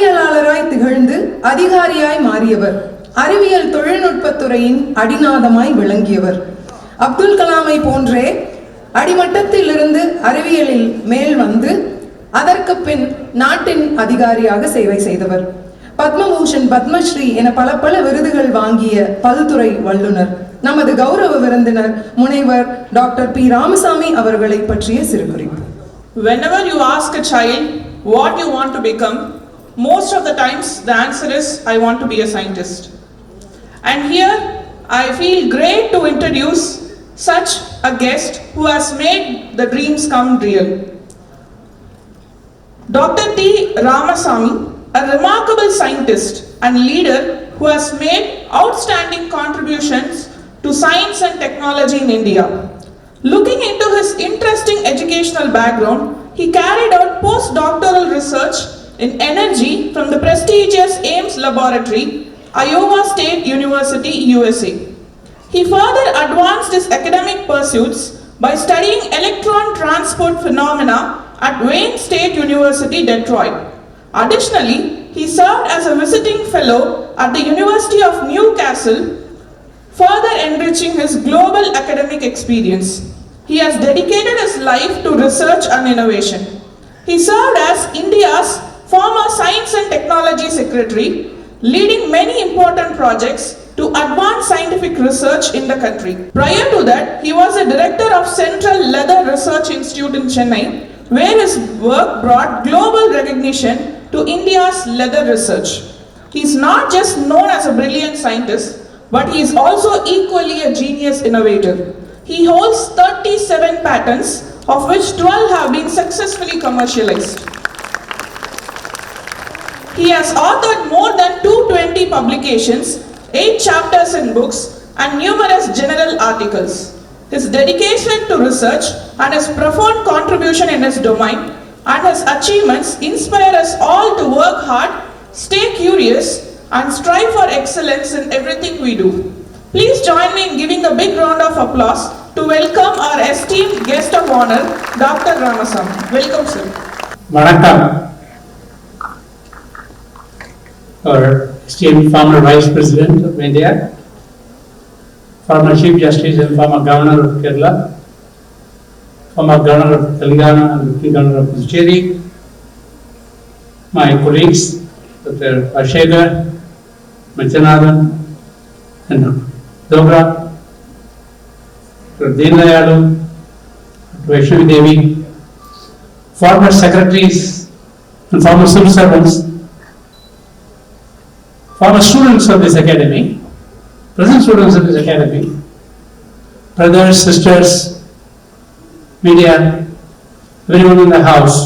அறிவியலாளராய் திகழ்ந்து அதிகாரியாய் மாறியவர். அறிவியல் தொழில்நுட்பத்துறையின் அடிநாதமாய் விளங்கியவர். அப்துல் கலாமை போன்றே அடிமட்டத்திலிருந்து அறிவியலில் மேல் வந்து அதற்கு பின் நாட்டின் அதிகாரியாக சேவை செய்தவர். பத்மபூஷன், பத்மஸ்ரீ என பல விருதுகள் வாங்கிய பல்துறை வல்லுனர். நமது கௌரவ விருந்தினர் முனைவர் டாக்டர் பி. ராமசாமி அவர்களை பற்றிய சிறு குறிப்பு. Whenever you ask a child what you want to become, most of the times the answer is I want to be a scientist. And here I feel great to introduce such a guest who has made the dreams come real. Dr. T. Ramaswamy, a remarkable scientist and leader who has made outstanding contributions to science and technology in India. Looking into his interesting educational background, he carried out postdoctoral research in energy from the prestigious Ames Laboratory, Iowa State University, USA. He further advanced his academic pursuits by studying electron transport phenomena at Wayne State University, Detroit. Additionally, he served as a visiting fellow at the University of Newcastle, further enriching his global academic experience. He has dedicated his life to research and innovation. He served as India's former Science and Technology Secretary, leading many important projects to advance scientific research in the country. Prior to that, he was a director of Central Leather Research Institute in Chennai, where his work brought global recognition to India's leather research. He is not just known as a brilliant scientist, but he is also equally a genius innovator. He holds 37 patents, of which 12 have been successfully commercialized. He has authored more than 220 publications, 8 chapters in books, and numerous general articles. His dedication to research and his profound contribution in his domain and his achievements inspire us all to work hard, stay curious, and strive for excellence in everything we do. Please join me in giving a big round of applause to welcome our esteemed guest of honor, Dr. Ramasami. Welcome, sir. Vanakkam. Our esteemed former Vice President of India, former Chief Justice and former Governor of Kerala, former Governor of Telangana and Lieutenant Governor of Puducherry, my colleagues, Dr. Ashega, Machanathan, and Dogra, Dr. Dinayalu, Dr. Vaishnavi Devi, former secretaries and former civil servants, former students of this academy, present students of this academy, brothers, sisters, media, everyone in the house,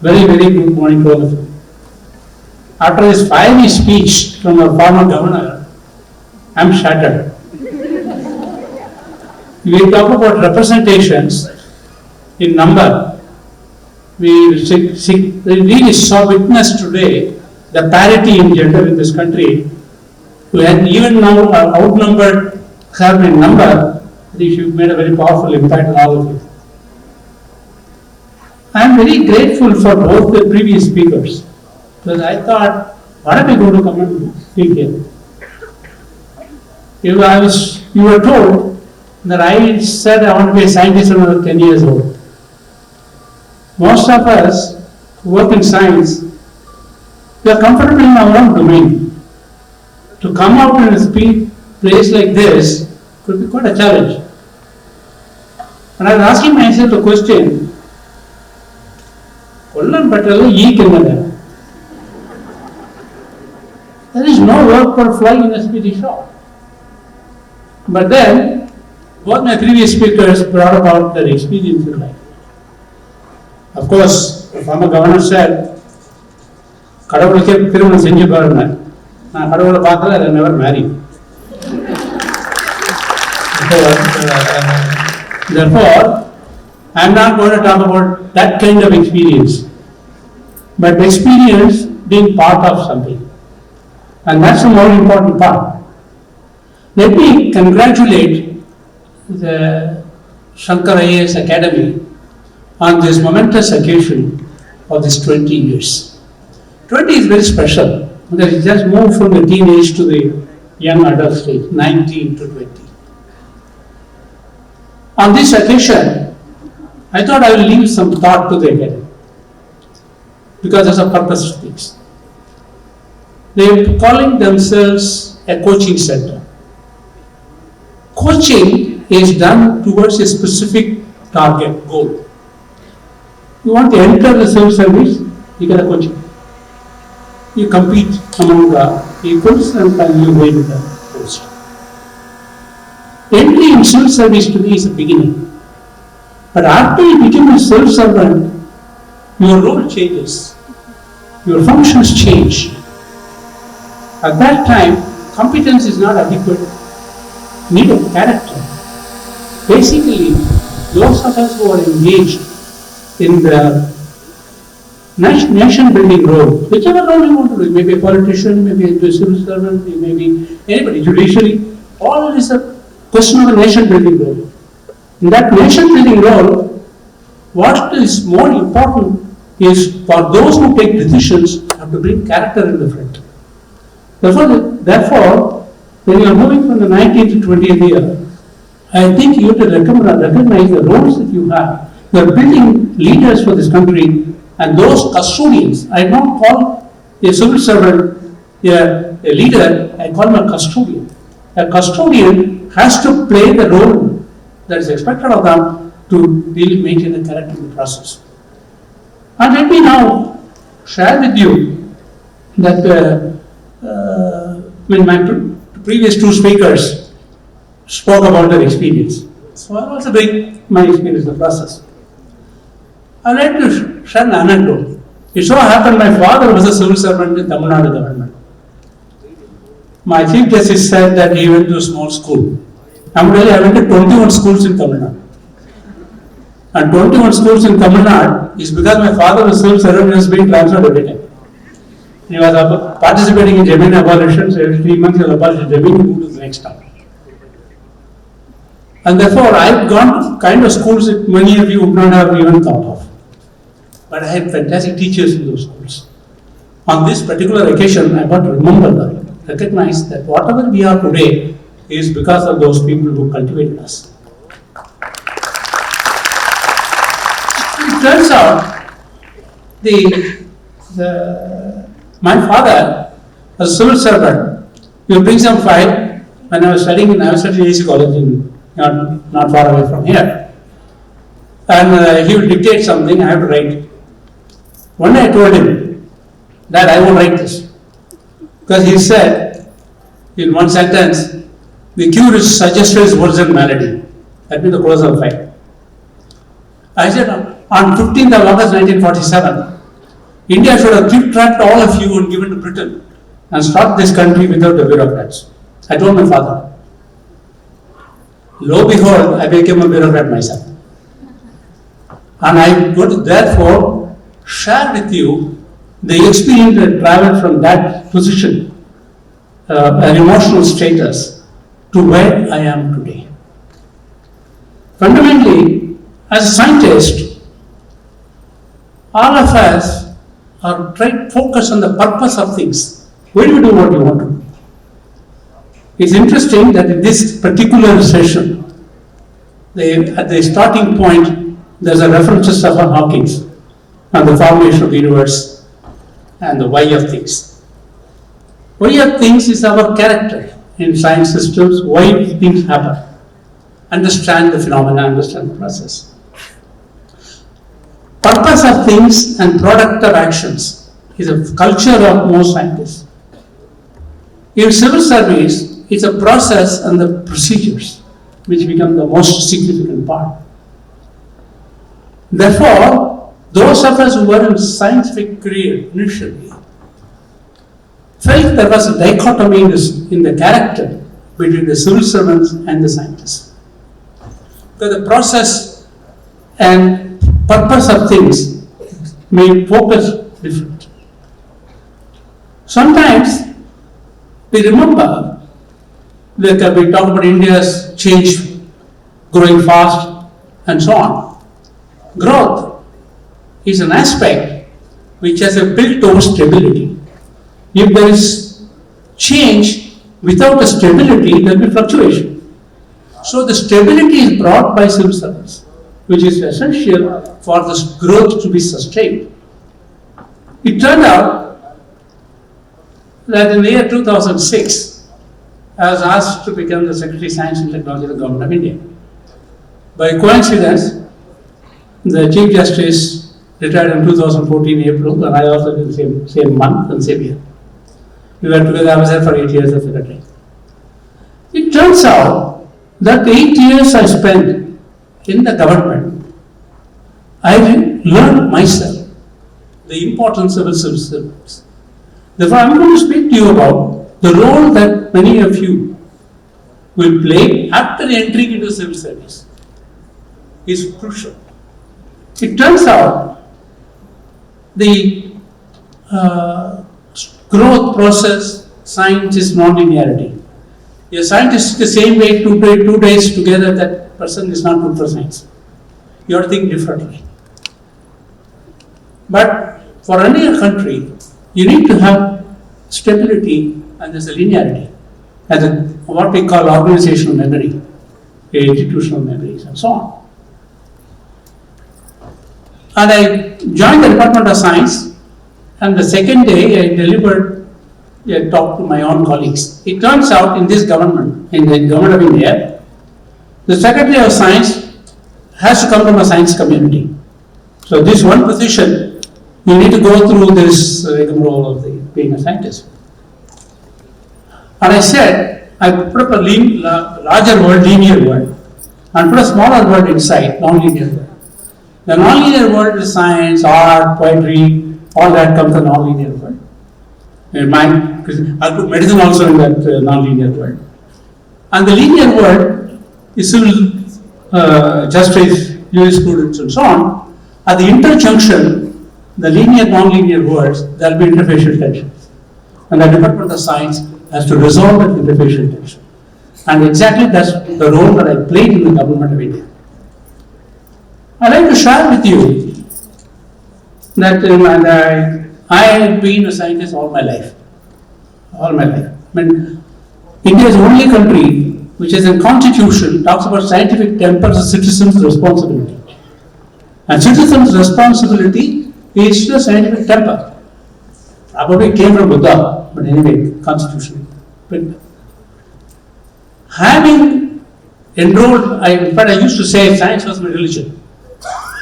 very good morning to all of you. After this fiery speech from our former governor, I am shattered. We talk about representations in number. We really saw witness today the parity in gender in this country. We had even now outnumbered have in number. I think you've made a very powerful impact on all of you. I am very grateful for both the previous speakers, because I thought, what am I going to come and speak here? You were told that I said I want to be a scientist when I was 10 years old. Most of us who work in science, we are comfortable in our own domain. To come out in a place like this could be quite a challenge. And I was asking myself the question, there is no work for flying in a speedy shop. But then, both my previous speakers brought about their experience in life. Of course, the former governor said, கடவுளுக்கே திருமணம் செஞ்சு பாருங்க. நான் கடவுளை பார்க்கல, I never married. Therefore, I am not going to talk about that kind of experience, but experience being part of something. And that's the more important part. Let me congratulate the Shankar IAS Academy on this momentous occasion of this 20 years. 20 is very special because you just move from the teenage to the young adult stage, 19 to 20. On this occasion, I thought I will leave some thought to the academy because there's a purpose to things. They are calling themselves a coaching center. Coaching is done towards a specific target, goal. You want to enter the civil service, you get a coaching. You compete among the equals and then you win the post. Entry in civil service to me is a beginning. But after you become a civil servant, your role changes. Your functions change. At that time, competence is not adequate. You need a character. Basically, those of us who are engaged in the nation building role, whichever role you want to do, maybe a politician, maybe a civil servant, maybe anybody, judiciary, all is a question of a nation building role. In that nation building role, what is more important is for those who take decisions have to bring character in the front. Therefore, when you are moving from the 19th to 20th year, I think you have to recognize the roles that you have. You are building leaders for this country and those custodians. I don't call a civil servant a leader, I call him a custodian. A custodian has to play the role that is expected of them to really maintain the character in the process. And let me now share with you that when my previous two speakers spoke about their experience. So I also bring my experience in the process. I would like to share an anecdote. It so happened my father was a civil servant in Tamil Nadu government. My chief justice said that he went to a small school. I went to 21 schools in Tamil Nadu. And 21 schools in Tamil Nadu is because my father was civil servant and was being transferred every time. He was participating in Jameen abolition, so every 3 months he will abolish Jameen and move to the next town. And therefore, I've gone to kind of schools that many of you would not have even thought of. But I had fantastic teachers in those schools. On this particular occasion, I want to remember that, recognize that whatever we are today is because of those people who cultivated us. It turns out, my father was a civil servant. He would bring some file. When I was studying in IRS College, not far away from here. And he would dictate something, I have to write. One day I told him, Dad, I won't write this. Because he said, in one sentence, the cure is suggested is worse than malady. That means the cause of fight. I said, on 15th of August 1947, India should have clip-trapped all of you and given to Britain and stopped this country without the bureaucrats. I told my father. Lo and behold, I became a bureaucrat myself. And I would therefore share with you the experience that traveled from that position, an emotional status, to where I am today. Fundamentally, as a scientist, all of us are trying to focus on the purpose of things. Why do you do what you want to do? It's interesting that in this particular session, at the starting point, there's a reference to Stephen Hawking on the formation of the universe and the why of things. Why of things is our character in science systems, why things happen. Understand the phenomena, understand the process. Purpose of things and product of actions is a culture of most scientists. In civil service, it's a process and the procedures which become the most significant part. Therefore, those of us who were in scientific career initially felt there was a dichotomy in the character between the civil servants and the scientists. Because the process and purpose of things may focus different. Sometimes we remember that we talk about India's change, growing fast, and so on. Growth is an aspect which has a built-over stability. If there is change without a stability, there will be fluctuation. So the stability is brought by civil servants, which is essential for this growth to be sustained. It turned out that in the year 2006, I was asked to become the Secretary of Science and Technology of the Government of India. By coincidence, the Chief Justice retired in 2014 April, and I also did the same month and same year. We were together, I was there for 8 years as secretary. It turns out that the 8 years I spent in the government, I learned myself the importance of a civil service. Therefore, I'm going to speak to you about the role that many of you will play after entering into civil service. Is crucial. It turns out the growth process science is non-linearity. A scientist the same way 2 days together, that person is not good for science. You have to think differently. But for running a country, you need to have stability and there's a linearity, and what we call organizational memory, institutional memories, and so on. And I joined the Department of Science, and the second day I delivered a talk to my own colleagues. It turns out in this government, in the Government of India, the Secretary of Science has to come from a science community. So this one position, you need to go through this rigmarole of being a scientist. And I said, I put up a larger word, linear word, and put a smaller word inside, non-linear word. The non-linear word is science, art, poetry, all that comes a non-linear word. I'll put medicine also in that non-linear word. And the linear word is civil justice, jurisprudence, and so on. At the interjunction, the linear, non-linear words, there will be interfacial tensions. And the Department of Science has to resolve that interfacial tension. And exactly that's the role that I played in the Government of India. I'd like to share with you that I have been a scientist all my life. All my life. I mean, India is the only country which has a constitution talks about scientific temper as a citizen's responsibility. And citizen's responsibility is the scientific temper. Probably came from Buddha, but anyway, constitution. But having enrolled, in fact, I used to say science was my religion.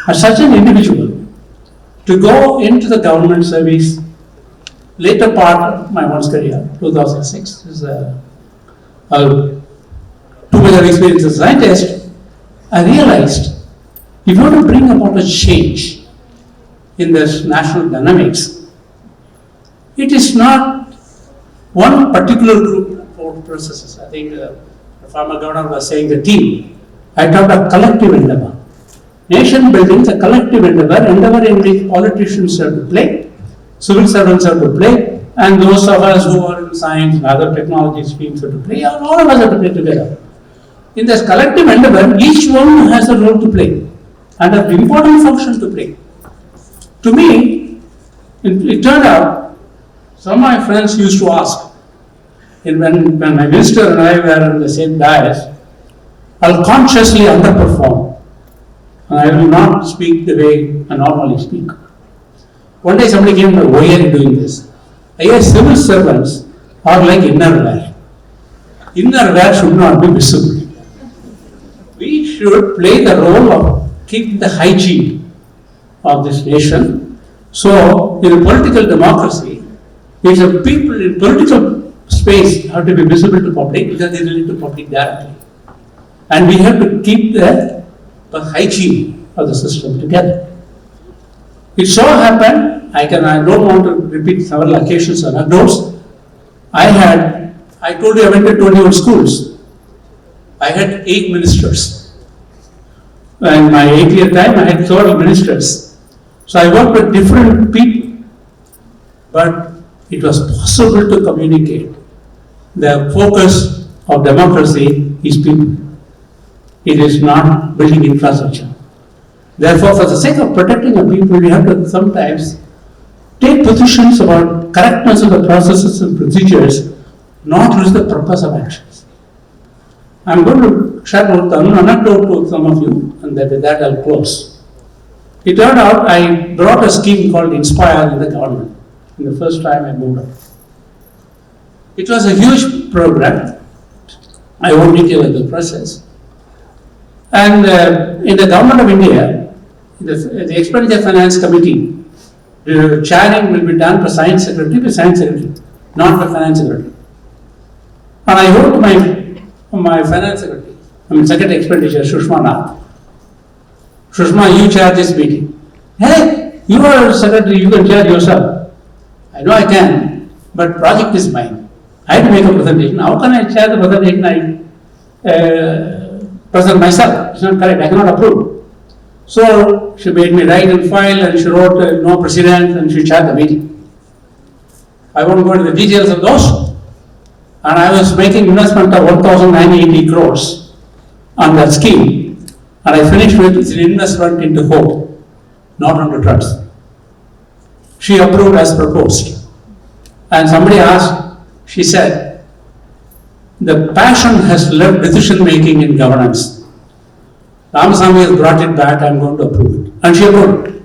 As such an individual, to go into the government service, later part of my one's career, 2006, is too much of experience as a scientist, I realized if you want to bring about a change in this national dynamics, it is not one particular group of processes. I think the former governor was saying the team. I talked about collective endeavor. Nation building is a collective endeavor in which politicians have to play, civil servants have to play, and those of us who are in science and other technology streams have to play, all of us have to play together. In this collective endeavor, each one has a role to play and an important function to play. To me, it turned out, some of my friends used to ask, when my minister and I were in the same dais, I'll consciously underperform. And I will not speak the way I normally speak. One day somebody came to me, why are you doing this? I guess civil servants are like inner wear. Inner wear should not be visible. We should play the role of keeping the hygiene of this nation. So, in a political democracy, it's a people in political space have to be visible to public because they relate to public directly. And we have to keep the hygiene of the system together. It so happened, I don't want to repeat several occasions or anecdotes. I told you I went to 21 schools. I had 8 ministers. In my 8-year time, I had 12 ministers. So I worked with different people. But it was possible to communicate. The focus of democracy is people. It is not building infrastructure. Therefore, for the sake of protecting the people, we have to sometimes take positions about correctness of the processes and procedures, not lose the purpose of actions. I'm going to share an anecdote with some of you, and with that I'll close. It turned out I brought a scheme called Inspire in the government in the first time I moved up. It was a huge program. I won't detail the process. And in the government of India, the Expenditure Finance Committee, the chairing will be done for Science Secretary, not for Finance Secretary. And I wrote to my Finance Secretary, Secretary Expenditure, Sushma Nath. Sushma, you chair this meeting. Hey, you are Secretary, you can chair yourself. I know I can, but project is mine. I have to make a presentation. How can I chair the presentation? I present myself. It's not correct. I cannot approve. So she made me write and file, and she wrote no precedent, and she chaired the meeting. I won't go into the details of those. And I was making investment of 1,980 crores on that scheme. And I finished with an investment into hope, not into trust. She approved as proposed. And somebody asked, she said, the passion has left decision making in governance. Ramasami has brought it back, I'm going to approve it. And she approved it.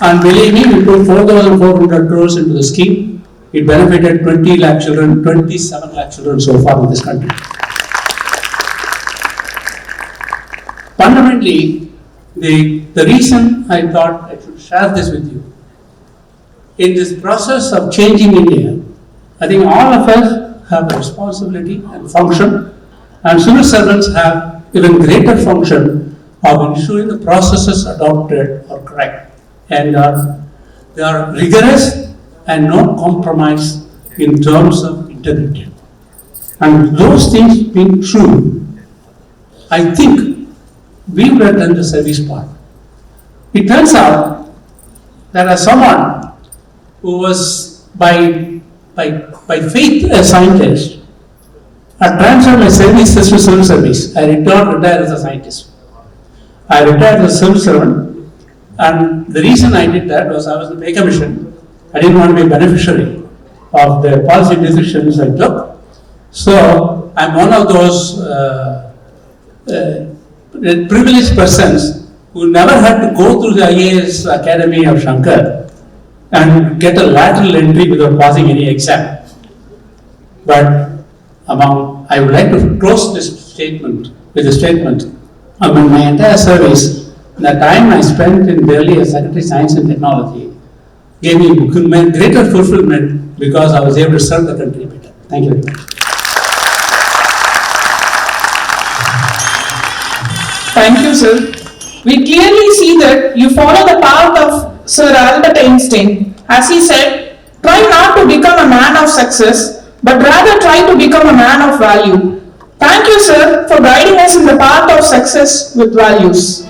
And believe me, we put 4,400 crores into the scheme. It benefited 20 lakh children, 27 lakh children so far in this country. Fundamentally, the reason I thought I should share this with you, in this process of changing India, I think all of us have a responsibility and function, and civil servants have even greater function of ensuring the processes adopted are correct and they are rigorous and no compromise in terms of integrity. And those things being true, I think we would have done the service part. It turns out that as someone who was by faith a scientist, I transferred my services to civil service. I retired as a scientist. I retired as a civil servant, and the reason I did that was I was in the Baker mission. I didn't want to be a beneficiary of the policy decisions I took. So I'm one of those privileged persons who never had to go through the IAS Academy of Shankar and get a lateral entry without passing any exam. But I would like to close this statement with a statement. Among my entire service, the time I spent in Delhi as Secretary of Science and Technology gave me greater fulfillment because I was able to serve the country better. Thank you very much. Thank you, sir. We clearly see that you follow the path of Sir Albert Einstein. As he said, try not to become a man of success, but rather try to become a man of value. Thank you, sir, for guiding us in the path of success with values.